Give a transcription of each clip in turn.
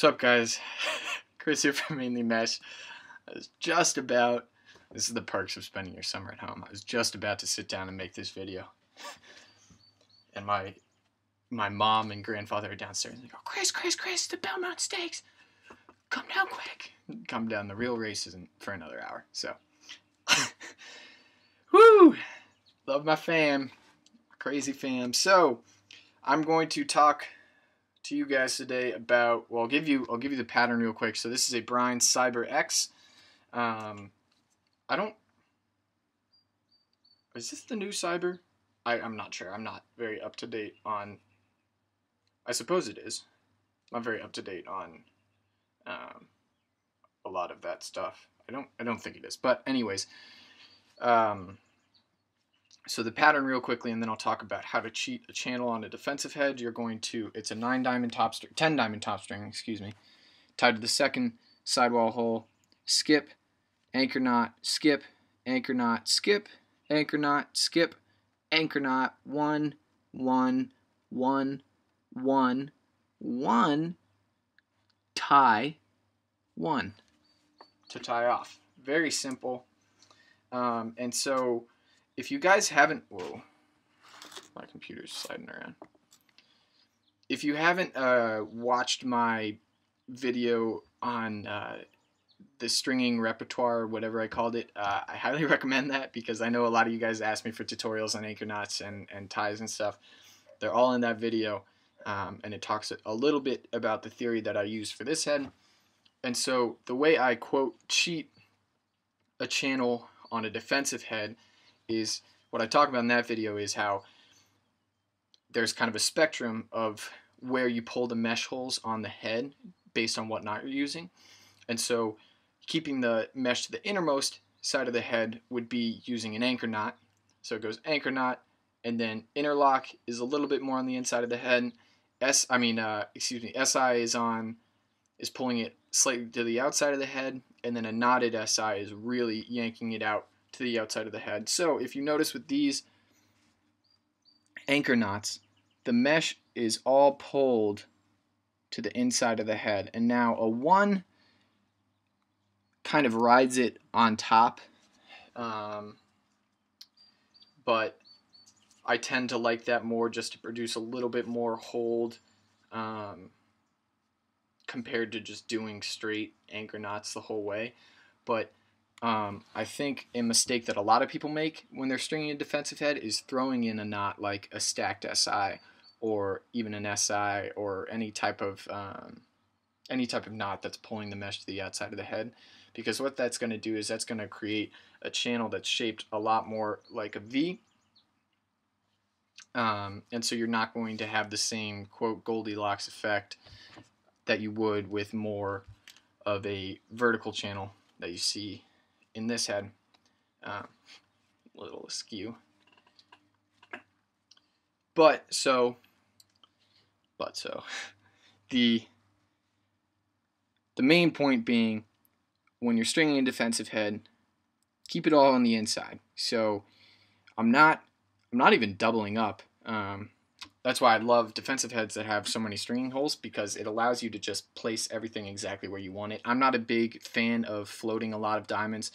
What's up, guys? Chris here from Mainly Mesh. This is the perks of spending your summer at home. I was just about to sit down and make this video. And my mom and grandfather are downstairs. And they go, Chris, the Belmont Steaks. Come down quick. Come down. The real race isn't for another hour. So, woo! Love my fam. Crazy fam. So, I'm going to talk to you guys today about, well, I'll give you the pattern real quick. So this is a Brion Cyber X. Is this the new Cyber? I'm not sure. I'm not very up to date on, I suppose it is. I'm very up to date on a lot of that stuff. I don't think it is. But anyways, so the pattern real quickly, and then I'll talk about how to cheat a channel on a defensive head. You're going to, it's a 10 diamond top string, excuse me, tied to the second sidewall hole, skip, anchor knot, skip, anchor knot, skip, anchor knot, skip, anchor knot, 1, 1, 1, 1, 1, tie, 1 to tie off. Very simple. And so if you guys haven't, whoa, my computer's sliding around. If you haven't watched my video on the stringing repertoire, whatever I called it, I highly recommend that, because I know a lot of you guys asked me for tutorials on anchor knots and ties and stuff. They're all in that video, and it talks a little bit about the theory that I use for this head. And so the way I, quote, cheat a channel on a defensive head is, what I talk about in that video is how there's kind of a spectrum of where you pull the mesh holes on the head based on what knot you're using. And so keeping the mesh to the innermost side of the head would be using an anchor knot. So it goes anchor knot, and then interlock is a little bit more on the inside of the head. SI is pulling it slightly to the outside of the head, and then a knotted SI is really yanking it out to the outside of the head. So if you notice with these anchor knots, the mesh is all pulled to the inside of the head, and now a 1 kind of rides it on top, but I tend to like that more, just to produce a little bit more hold compared to just doing straight anchor knots the whole way. But I think a mistake that a lot of people make when they're stringing a defensive head is throwing in a knot like a stacked SI, or even an SI, or any type of knot that's pulling the mesh to the outside of the head. Because what that's going to do is that's going to create a channel that's shaped a lot more like a V, and so you're not going to have the same, quote, Goldilocks effect that you would with more of a vertical channel that you see in this head. A little askew. But so the main point being, when you're stringing a defensive head, keep it all on the inside. So I'm not even doubling up. That's why I love defensive heads that have so many stringing holes, because it allows you to just place everything exactly where you want it. I'm not a big fan of floating a lot of diamonds,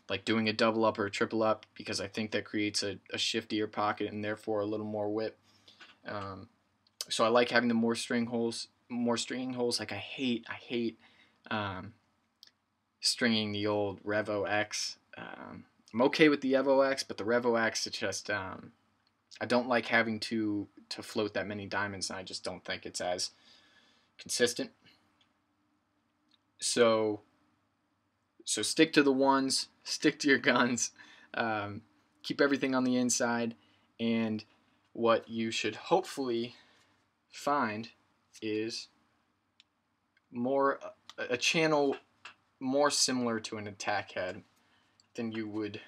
like doing a double up or a triple up, because I think that creates a shiftier pocket and therefore a little more whip. So I like having the more stringing holes. Like I hate stringing the old Revo X. I'm okay with the Evo X, but the Revo X, it's just I don't like having to float that many diamonds, and I just don't think it's as consistent. So stick to the ones, stick to your guns, keep everything on the inside, and what you should hopefully find is a channel more similar to an attack head than you would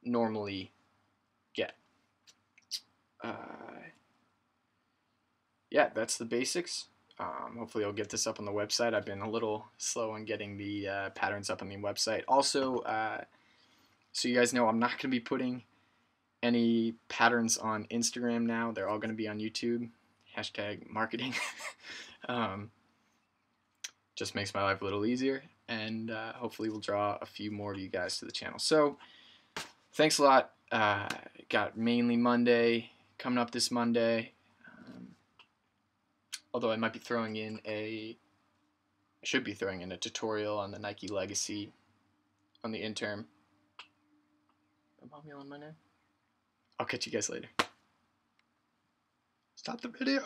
normally get. Yeah, that's the basics. Hopefully I'll get this up on the website. I've been a little slow on getting the patterns up on the website. Also, so you guys know, I'm not going to be putting any patterns on Instagram now. They're all going to be on YouTube. Hashtag marketing. Just makes my life a little easier, and hopefully we'll draw a few more of you guys to the channel. So thanks a lot. Got mainly Monday coming up this Monday. Although I might be throwing in I should be throwing in a tutorial on the Nike Legacy on the interim. On Monday. I'll catch you guys later. Stop the video.